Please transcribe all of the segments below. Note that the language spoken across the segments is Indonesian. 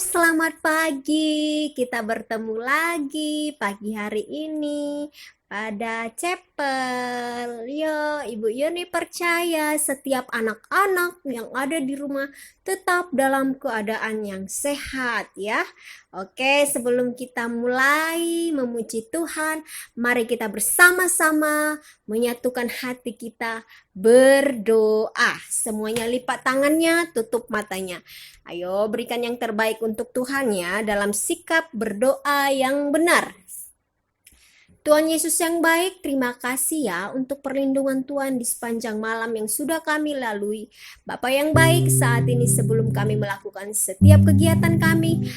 selamat pagi. Kita bertemu lagi pagi hari ini pada Chapel. Yo, Ibu Yuni percaya setiap anak-anak yang ada di rumah tetap dalam keadaan yang sehat ya. Oke, sebelum kita mulai memuji Tuhan, mari kita bersama-sama menyatukan hati kita berdoa. Semuanya lipat tangannya, tutup matanya. Ayo berikan yang terbaik untuk Tuhan ya dalam sikap berdoa yang benar. Tuhan Yesus yang baik, terima kasih ya untuk perlindungan Tuhan di sepanjang malam yang sudah kami lalui. Bapa yang baik, saat ini sebelum kami melakukan setiap kegiatan kami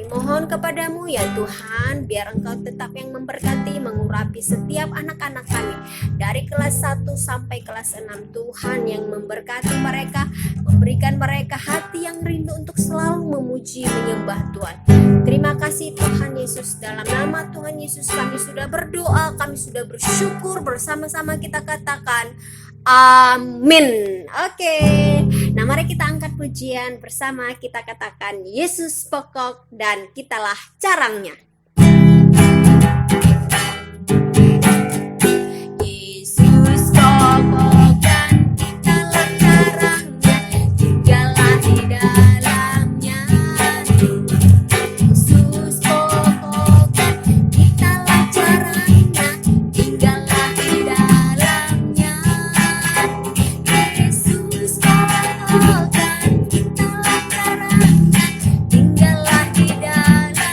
mohon kepadamu ya Tuhan, biar Engkau tetap yang memberkati, mengurapi setiap anak-anak kami. Dari kelas 1 sampai kelas 6, Tuhan yang memberkati mereka, memberikan mereka hati yang rindu untuk selalu memuji, menyembah Tuhan. Terima kasih Tuhan Yesus, dalam nama Tuhan Yesus kami sudah berdoa, kami sudah bersyukur, bersama-sama kita katakan amin. Oke, nah mari kita angkat pujian bersama, kita katakan Yesus pokok dan kitalah carangnya. Yesus pokok dan kitalah carangnya, tinggallah di dalamnya. Yesus pokok dan kitalah carangnya, tinggallah di dalamnya. Yesus pokok dan kitalah carangnya, tinggallah di dalamnya.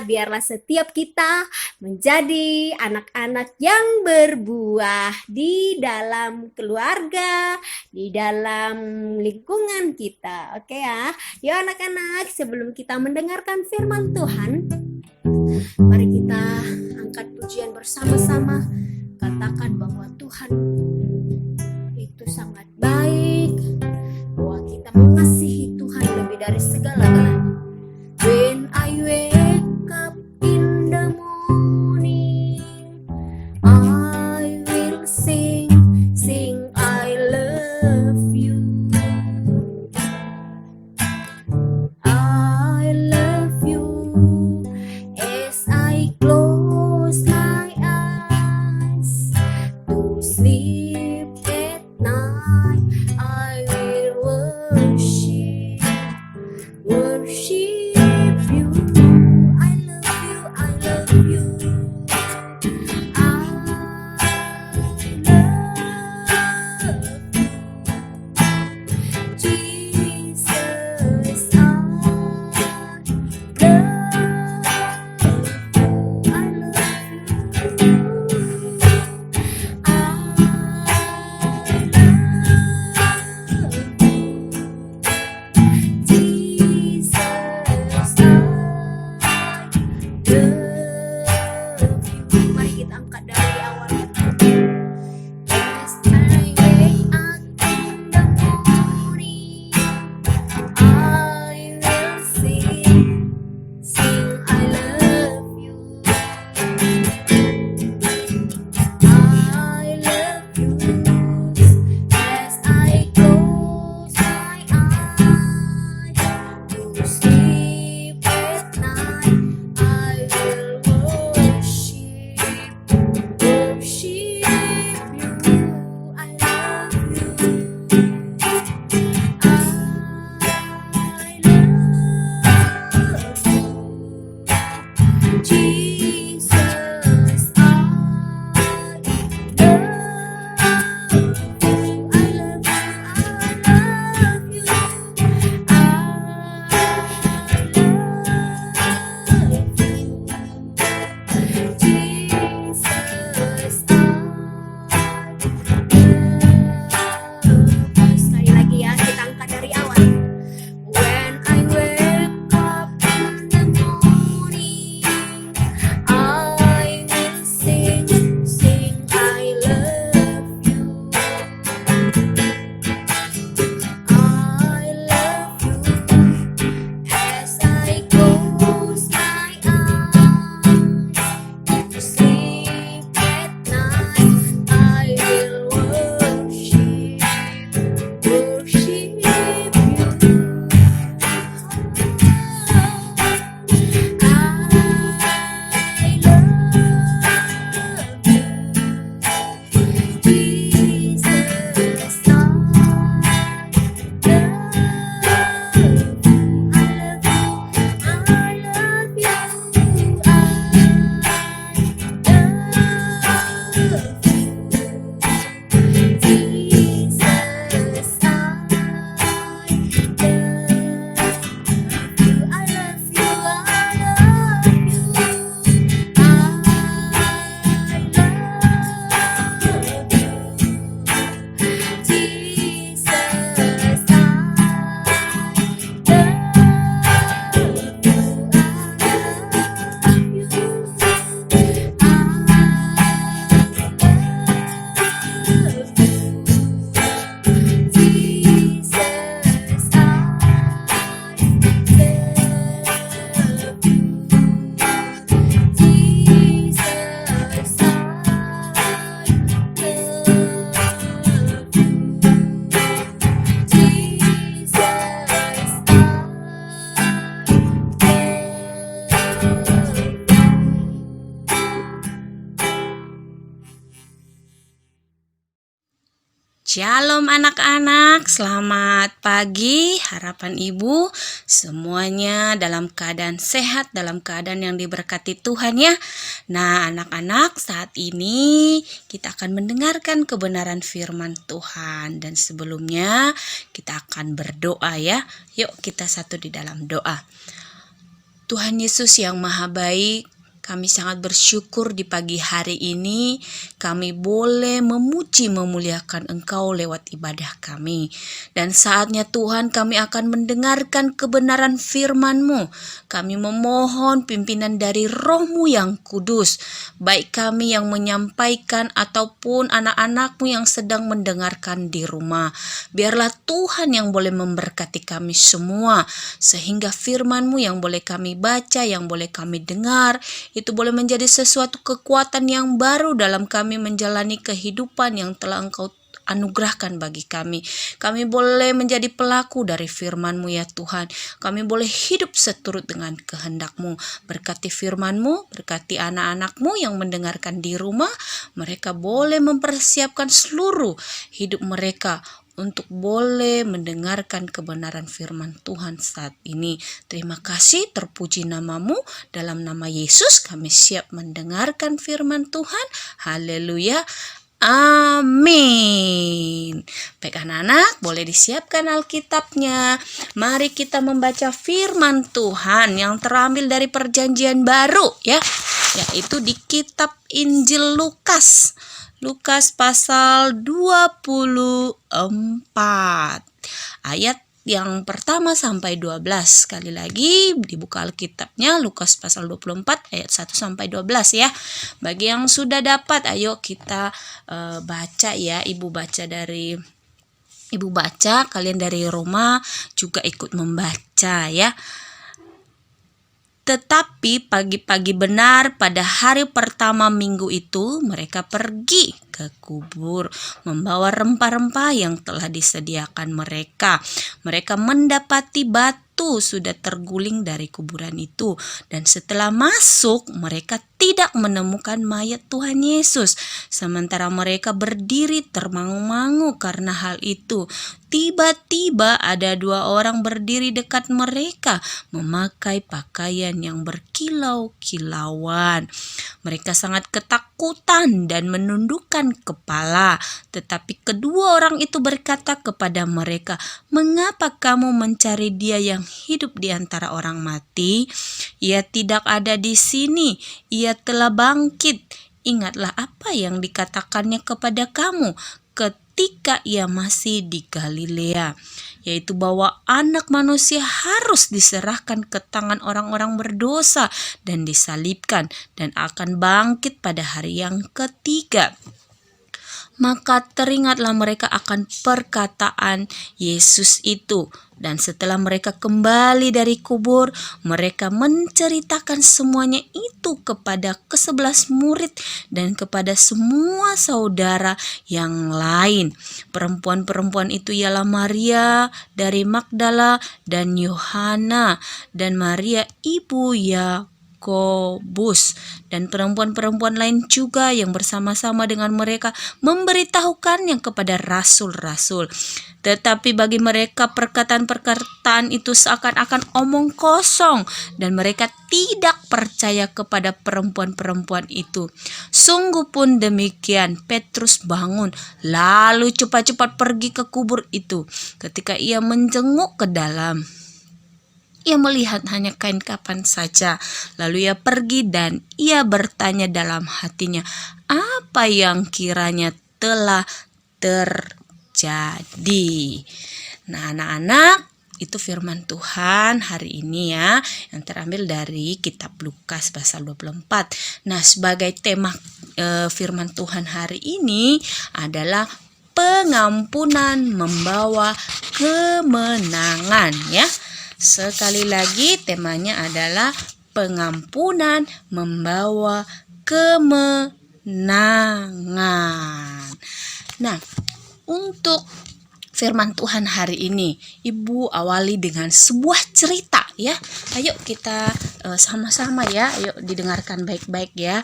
Biarlah setiap kita menjadi anak-anak yang berbuah di dalam keluarga, di dalam lingkungan kita. Oke ya. Yuk anak-anak, sebelum kita mendengarkan firman Tuhan, mari kita angkat pujian bersama-sama. Katakan bahwa Tuhan itu sangat sleep at night, I will worship you. I love you, I love you. I love Jesus. I Mari kita angkat dari awal. Yes, I wake up in the morning, I will sing I love you. I love you. As I close my eyes to sleep at night, I will worship you. I love you. Jesus, I love you. Sekali lagi ya, kita angkat dari awal. When I wake up in the morning, I will sing I love you. I love you. As I close my eyes to sleep at night, I will worship you. Shalom anak-anak, selamat pagi. Harapan ibu semuanya dalam keadaan sehat, dalam keadaan yang diberkati Tuhan ya. Nah anak-anak, saat ini kita akan mendengarkan kebenaran firman Tuhan. Dan sebelumnya kita akan berdoa ya. Yuk kita satu di dalam doa. Tuhan Yesus yang maha baik, kami sangat bersyukur di pagi hari ini kami boleh memuji memuliakan Engkau lewat ibadah kami. Dan saatnya Tuhan kami akan mendengarkan kebenaran firman-Mu. Kami memohon pimpinan dari Roh-Mu yang kudus. Baik kami yang menyampaikan ataupun anak-anak-Mu yang sedang mendengarkan di rumah. Biarlah Tuhan yang boleh memberkati kami semua. Sehingga firman-Mu yang boleh kami baca, yang boleh kami dengar, itu boleh menjadi sesuatu kekuatan yang baru dalam kami menjalani kehidupan yang telah Engkau anugerahkan bagi kami. Kami boleh menjadi pelaku dari firman-Mu ya Tuhan. Kami boleh hidup seturut dengan kehendak-Mu. Berkati firman-Mu, berkati anak-anak-Mu yang mendengarkan di rumah. Mereka boleh mempersiapkan seluruh hidup mereka untuk boleh mendengarkan kebenaran firman Tuhan saat ini. Terima kasih, terpuji nama-Mu. Dalam nama Yesus kami siap mendengarkan firman Tuhan. Haleluya. Amin. Baik anak-anak, boleh disiapkan Alkitabnya. Mari kita membaca firman Tuhan yang terambil dari Perjanjian Baru ya, yaitu di kitab Injil Lukas. Lukas pasal 24 ayat yang pertama sampai 12. Sekali lagi dibuka Alkitabnya, Lukas pasal 24 ayat 1 sampai 12 ya. Bagi yang sudah dapat, ayo kita baca ya. Ibu baca, kalian dari rumah juga ikut membaca ya. Tetapi pagi-pagi benar pada hari pertama minggu itu mereka pergi ke kubur membawa rempah-rempah yang telah disediakan mereka. Mereka mendapati batu sudah terguling dari kuburan itu, dan setelah masuk mereka tidak menemukan mayat Tuhan Yesus. Sementara mereka berdiri termangu-mangu karena hal itu, tiba-tiba ada 2 orang berdiri dekat mereka memakai pakaian yang berkilau-kilauan. Mereka sangat ketakutan dan menundukkan kepala. Tetapi kedua orang itu berkata kepada mereka, "Mengapa kamu mencari Dia yang hidup di antara orang mati? Ia tidak ada di sini. Ia telah bangkit. Ingatlah apa yang dikatakannya kepada kamu ketika ia masih di Galilea, yaitu bahwa Anak Manusia harus diserahkan ke tangan orang-orang berdosa dan disalibkan dan akan bangkit pada hari yang ketiga." Maka teringatlah mereka akan perkataan Yesus itu. Dan setelah mereka kembali dari kubur, mereka menceritakan semuanya itu kepada ke-11 murid dan kepada semua saudara yang lain. Perempuan-perempuan itu ialah Maria dari Magdala dan Yohana dan Maria ibu Yakobus, dan perempuan-perempuan lain juga yang bersama-sama dengan mereka memberitahukannya kepada rasul-rasul. Tetapi bagi mereka perkataan-perkataan itu seakan-akan omong kosong, dan mereka tidak percaya kepada perempuan-perempuan itu. Sungguh pun demikian, Petrus bangun lalu cepat-cepat pergi ke kubur itu. Ketika ia menjenguk ke dalam, ia melihat hanya kain kafan saja. Lalu ia pergi dan ia bertanya dalam hatinya, apa yang kiranya telah terjadi. Nah anak-anak, itu firman Tuhan hari ini ya, yang terambil dari kitab Lukas pasal 24. Nah sebagai tema firman Tuhan hari ini adalah pengampunan membawa kemenangan ya. Sekali lagi temanya adalah pengampunan membawa kemenangan. Nah, untuk firman Tuhan hari ini, Ibu awali dengan sebuah cerita ya. Ayo kita sama-sama ya, ayo didengarkan baik-baik ya.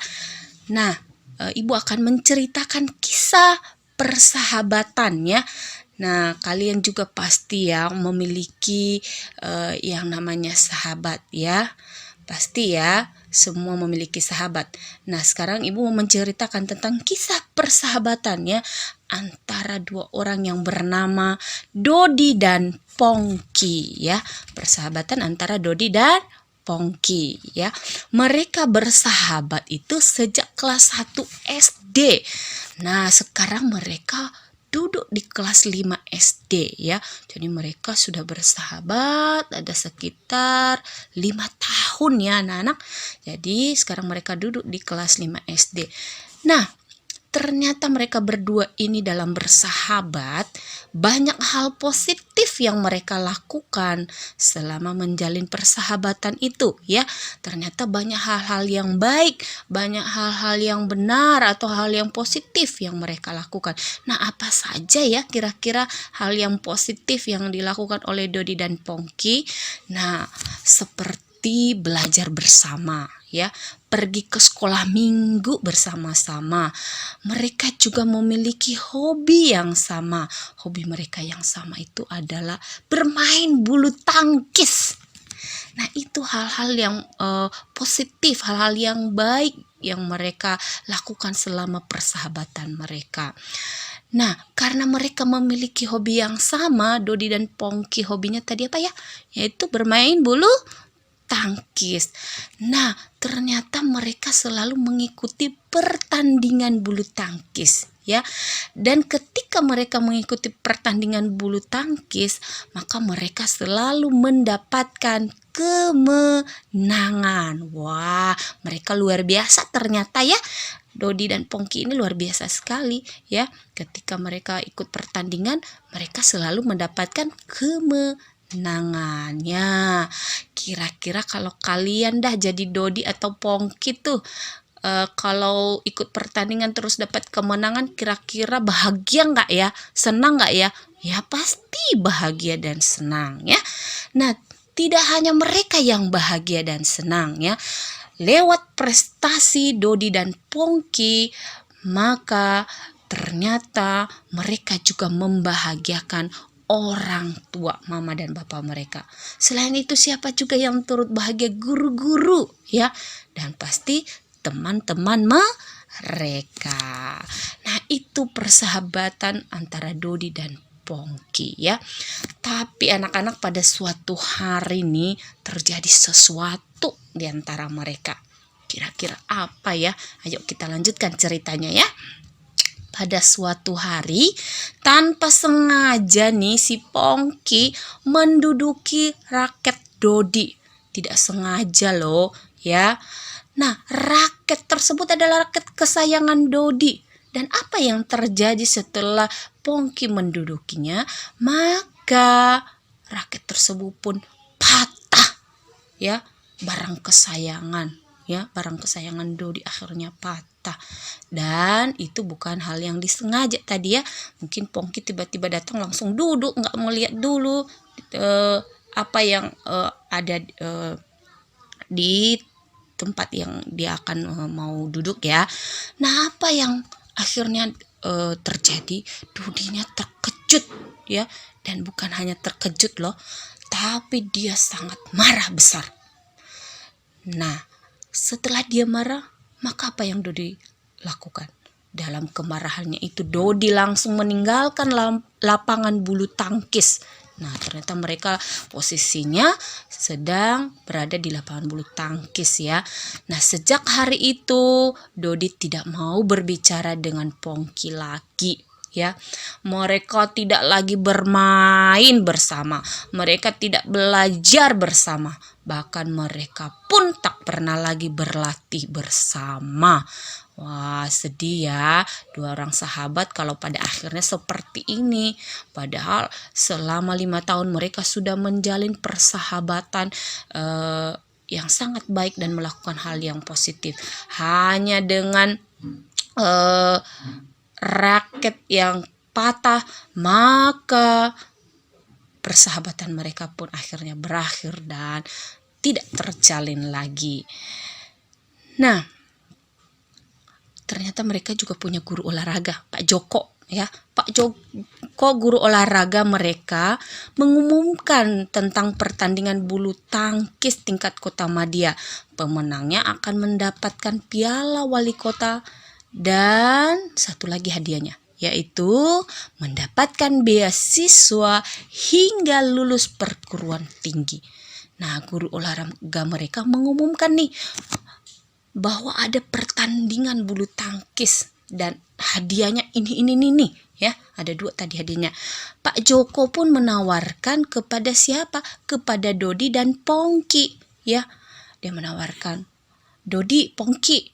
Nah, Ibu akan menceritakan kisah persahabatan ya. Nah, kalian juga pasti ya memiliki yang namanya sahabat ya. Pasti ya, semua memiliki sahabat. Nah, sekarang Ibu mau menceritakan tentang kisah persahabatan ya antara 2 orang yang bernama Dodi dan Pongki ya. Persahabatan antara Dodi dan Pongki ya. Mereka bersahabat itu sejak kelas 1 SD. Nah, sekarang mereka duduk di kelas 5 SD ya. Jadi mereka sudah bersahabat ada sekitar 5 tahun ya anak-anak. Jadi sekarang mereka duduk di kelas 5 SD. Nah, ternyata mereka berdua ini dalam bersahabat, banyak hal positif yang mereka lakukan selama menjalin persahabatan itu ya. Ternyata banyak hal-hal yang baik, banyak hal-hal yang benar atau hal yang positif yang mereka lakukan. Nah, apa saja ya kira-kira hal yang positif yang dilakukan oleh Dodi dan Pongki? Nah, seperti belajar bersama ya, pergi ke sekolah minggu bersama-sama. Mereka juga memiliki hobi yang sama. Hobi mereka yang sama itu adalah bermain bulu tangkis. Nah, itu hal-hal yang positif, hal-hal yang baik yang mereka lakukan selama persahabatan mereka. Nah, karena mereka memiliki hobi yang sama, Dodi dan Pongki hobinya tadi apa ya? Yaitu bermain bulu tangkis. Nah, ternyata mereka selalu mengikuti pertandingan bulu tangkis ya. Dan ketika mereka mengikuti pertandingan bulu tangkis, maka mereka selalu mendapatkan kemenangan. Wah, mereka luar biasa ternyata ya. Dodi dan Pongki ini luar biasa sekali ya. Ketika mereka ikut pertandingan, mereka selalu mendapatkan kemenangannya. Kira-kira kalau kalian dah jadi Dodi atau Pongki tuh, kalau ikut pertandingan terus dapat kemenangan, kira-kira bahagia nggak ya? Senang nggak ya? Ya pasti bahagia dan senang ya. Nah, tidak hanya mereka yang bahagia dan senang ya. Lewat prestasi Dodi dan Pongki, maka ternyata mereka juga membahagiakan orang tua, mama dan bapak mereka. Selain itu, siapa juga yang turut bahagia? Guru-guru ya, dan pasti teman-teman mereka. Nah, itu persahabatan antara Dodi dan Pongki ya. Tapi anak-anak, pada suatu hari nih terjadi sesuatu di antara mereka. Kira-kira apa ya? Ayo kita lanjutkan ceritanya ya. Pada suatu hari, tanpa sengaja nih si Pongki menduduki raket Dodi. Tidak sengaja loh ya. Nah, raket tersebut adalah raket kesayangan Dodi. Dan apa yang terjadi setelah Pongki mendudukinya? Maka raket tersebut pun patah ya. Barang kesayangan Dodi akhirnya patah. Dan itu bukan hal yang disengaja tadi ya. Mungkin Pongki tiba-tiba datang langsung duduk, nggak melihat dulu apa yang ada di tempat yang dia akan mau duduk ya. Nah, apa yang akhirnya terjadi? Dodinya terkejut ya. Dan bukan hanya terkejut loh, tapi dia sangat marah besar. Nah, setelah dia marah, maka apa yang Dodi lakukan? Dalam kemarahannya itu, Dodi langsung meninggalkan lapangan bulu tangkis. Nah, ternyata mereka posisinya sedang berada di lapangan bulu tangkis ya. Nah, sejak hari itu Dodi tidak mau berbicara dengan Pongki lagi ya. Mereka tidak lagi bermain bersama, mereka tidak belajar bersama, bahkan mereka pun tak pernah lagi berlatih bersama. Wah, sedih ya, dua orang sahabat kalau pada akhirnya seperti ini. Padahal selama 5 tahun mereka sudah menjalin persahabatan yang sangat baik dan melakukan hal yang positif. Hanya dengan raket yang patah, maka persahabatan mereka pun akhirnya berakhir dan tidak terjalin lagi. Nah, ternyata mereka juga punya guru olahraga, Pak Joko ya. Pak Joko, guru olahraga mereka, mengumumkan tentang pertandingan bulu tangkis tingkat Kota Madia. Pemenangnya akan mendapatkan piala wali kota dan satu lagi hadiahnya, yaitu mendapatkan beasiswa hingga lulus perguruan tinggi. Nah, guru olahraga mereka mengumumkan nih bahwa ada pertandingan bulu tangkis dan hadiahnya ini nih ya. Ada 2 tadi hadiahnya. Pak Joko pun menawarkan kepada siapa? Kepada Dodi dan Pongki ya. Dia menawarkan, Dodi, Pongki,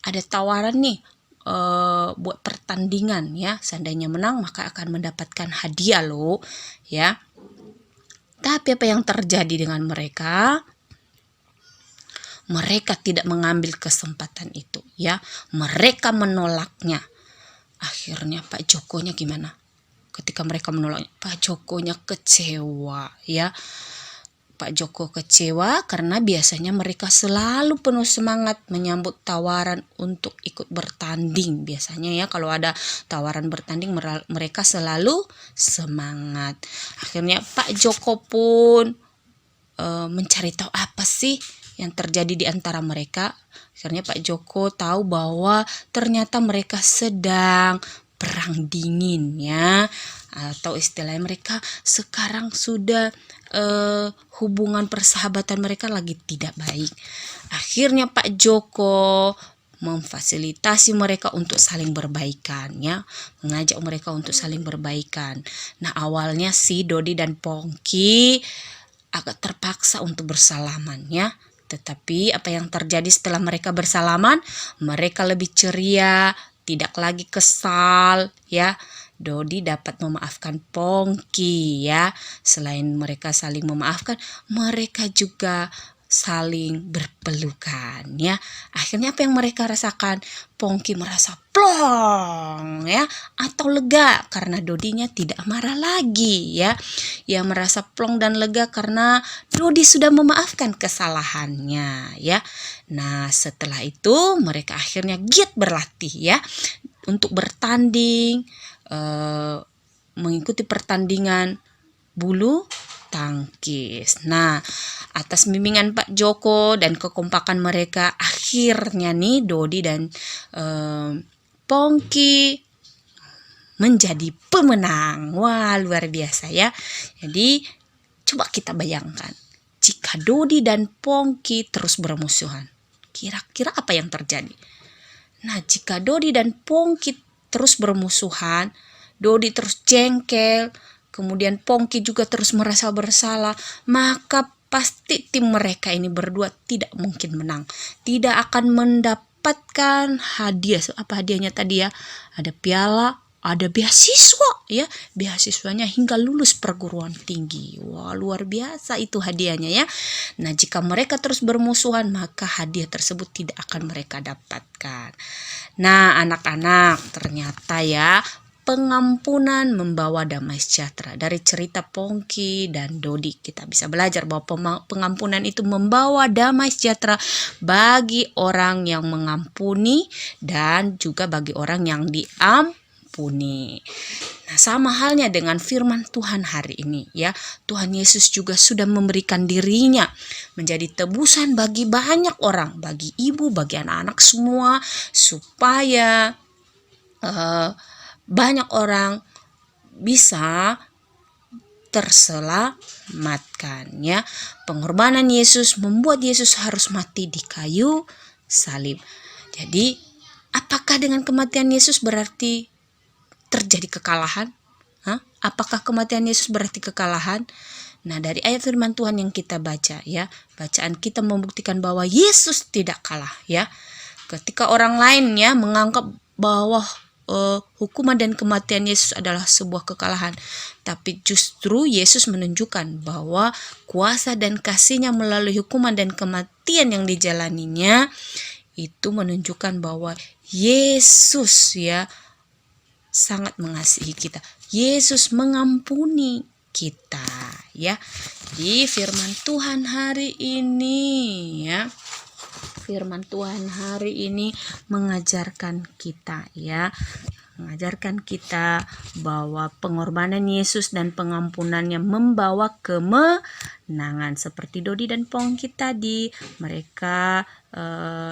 ada tawaran nih. buat pertandingan ya. Seandainya menang maka akan mendapatkan hadiah loh ya. Tapi apa yang terjadi dengan mereka? Mereka tidak mengambil kesempatan itu ya. Mereka menolaknya. Akhirnya Pak Jokonya gimana? Ketika mereka menolaknya, Pak Jokonya kecewa ya. Pak Joko kecewa karena biasanya mereka selalu penuh semangat menyambut tawaran untuk ikut bertanding. Biasanya ya kalau ada tawaran bertanding mereka selalu semangat. Akhirnya Pak Joko pun mencari tahu apa sih yang terjadi di antara mereka. Akhirnya Pak Joko tahu bahwa ternyata mereka sedang perang dingin ya, atau istilahnya mereka sekarang sudah hubungan persahabatan mereka lagi tidak baik. Akhirnya Pak Joko memfasilitasi mereka untuk saling berbaikan ya, mengajak mereka untuk saling berbaikan. Nah awalnya si Dodi dan Pongki agak terpaksa untuk bersalaman ya. Tetapi apa yang terjadi setelah mereka bersalaman? Mereka lebih ceria, tidak lagi kesal ya. Dodi dapat memaafkan Pongki ya. Selain mereka saling memaafkan, mereka juga saling berpelukan ya. Akhirnya apa yang mereka rasakan? Pongki merasa plong ya, atau lega karena Dodinya tidak marah lagi ya. Ia merasa plong dan lega karena Dodi sudah memaafkan kesalahannya ya. Nah setelah itu mereka akhirnya giat berlatih ya untuk bertanding, mengikuti pertandingan bulu tangkis. Nah, atas bimbingan Pak Joko dan kekompakan mereka, akhirnya nih Dodi dan Pongki menjadi pemenang. Wah, luar biasa ya. Jadi, coba kita bayangkan, jika Dodi dan Pongki terus bermusuhan, kira-kira apa yang terjadi? Nah, jika Dodi dan Pongki terus bermusuhan, Dodi terus jengkel, kemudian Pongki juga terus merasa bersalah, maka pasti tim mereka ini berdua tidak mungkin menang. Tidak akan mendapatkan hadiah. Apa hadiahnya tadi ya? Ada piala, ada beasiswa ya. Beasiswanya hingga lulus perguruan tinggi. Wah, luar biasa itu hadiahnya ya. Nah, jika mereka terus bermusuhan, maka hadiah tersebut tidak akan mereka dapatkan. Nah, anak-anak, ternyata ya pengampunan membawa damai sejahtera. Dari cerita Pongki dan Dodi kita bisa belajar bahwa pengampunan itu membawa damai sejahtera bagi orang yang mengampuni dan juga bagi orang yang diampuni. Nah, sama halnya dengan firman Tuhan hari ini ya. Tuhan Yesus juga sudah memberikan dirinya menjadi tebusan bagi banyak orang, bagi ibu, bagi anak-anak semua, supaya banyak orang bisa terselamatkan ya. Pengorbanan Yesus membuat Yesus harus mati di kayu salib. Jadi, apakah dengan kematian Yesus berarti terjadi kekalahan? Apakah kematian Yesus berarti kekalahan? Nah, dari ayat firman Tuhan yang kita baca ya, bacaan kita membuktikan bahwa Yesus tidak kalah ya. Ketika orang lain ya menganggap bahwa hukuman dan kematian Yesus adalah sebuah kekalahan, tapi justru Yesus menunjukkan bahwa kuasa dan kasih-Nya melalui hukuman dan kematian yang dijalaninya itu menunjukkan bahwa Yesus ya sangat mengasihi kita. Yesus mengampuni kita ya. Di firman Tuhan hari ini ya, firman Tuhan hari ini mengajarkan kita ya, mengajarkan kita bahwa pengorbanan Yesus dan pengampunannya membawa kemenangan. Seperti Dodi dan Pongki tadi, mereka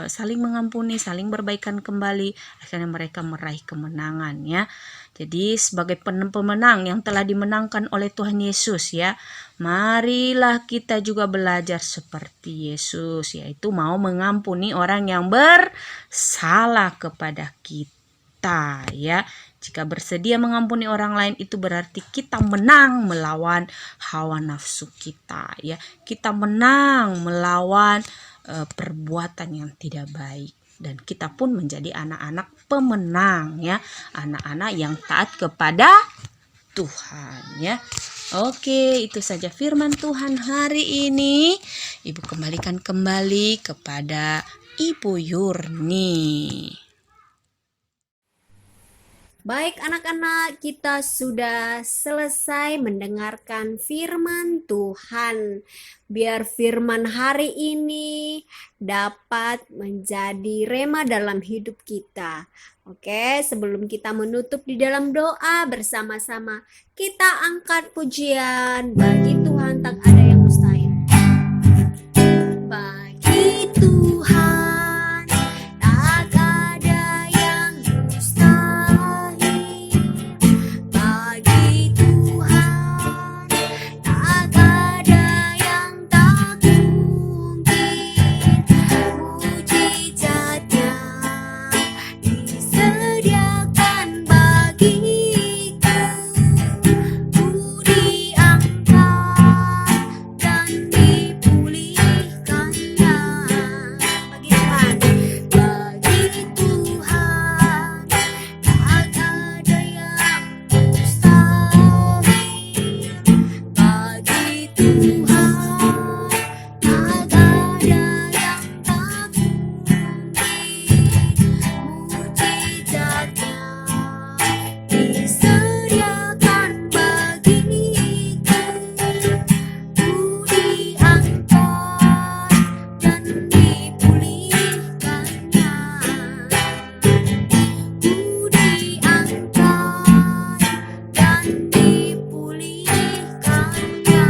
saling mengampuni, saling berbaikan kembali, akhirnya mereka meraih kemenangan ya. Jadi sebagai pemenang yang telah dimenangkan oleh Tuhan Yesus ya, marilah kita juga belajar seperti Yesus, yaitu mau mengampuni orang yang bersalah kepada kita ya. Jika bersedia mengampuni orang lain, itu berarti kita menang melawan hawa nafsu kita ya. Kita menang melawan perbuatan yang tidak baik. dan kita pun menjadi anak-anak pemenang ya, anak-anak yang taat kepada Tuhan ya. Oke, itu saja firman Tuhan hari ini. Ibu kembalikan kembali kepada Ibu Yurni. Baik anak-anak, kita sudah selesai mendengarkan firman Tuhan. Biar firman hari ini dapat menjadi rema dalam hidup kita. Oke, sebelum kita menutup di dalam doa bersama-sama, kita angkat pujian bagi Tuhan tak ada yang mustahil. Bagi Tuhan tak ada yang mustahil. Bagi Tuhan tak ada yang tak mungkin. Mujizatnya disediakan bagiku. Ku diangkat dan dipulihkannya. Bagi Tuhan tak ada yang mustahil. Bagi Tuhan tak ada yang tak mungkin. Mujizatnya disediakan bagiku. Ku diangkat dan dipulihkannya. Ku diangkat dan dipulihkannya.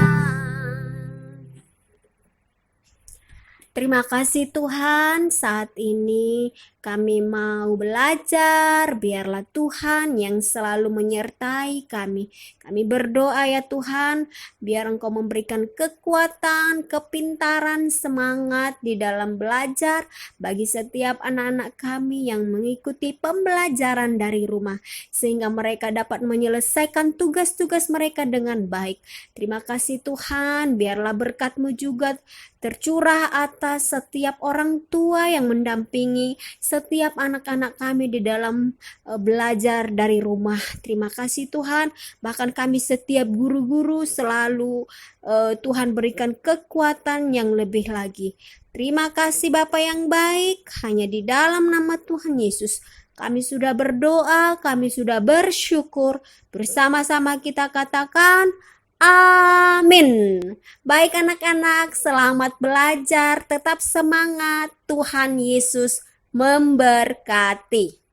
Terima kasih Tuhan, saat ini kami mau belajar, biarlah Tuhan yang selalu menyertai kami. Kami berdoa ya Tuhan, biar Engkau memberikan kekuatan, kepintaran, semangat di dalam belajar bagi setiap anak-anak kami yang mengikuti pembelajaran dari rumah, sehingga mereka dapat menyelesaikan tugas-tugas mereka dengan baik. Terima kasih Tuhan, biarlah berkat-Mu juga tercurah atas setiap orang tua yang mendampingi setiap anak-anak kami di dalam belajar dari rumah. Terima kasih Tuhan, bahkan kami setiap guru-guru selalu Tuhan berikan kekuatan yang lebih lagi. Terima kasih Bapa yang baik, hanya di dalam nama Tuhan Yesus kami sudah berdoa, kami sudah bersyukur. Bersama-sama kita katakan amin. Baik anak-anak, selamat belajar, tetap semangat. Tuhan Yesus memberkati.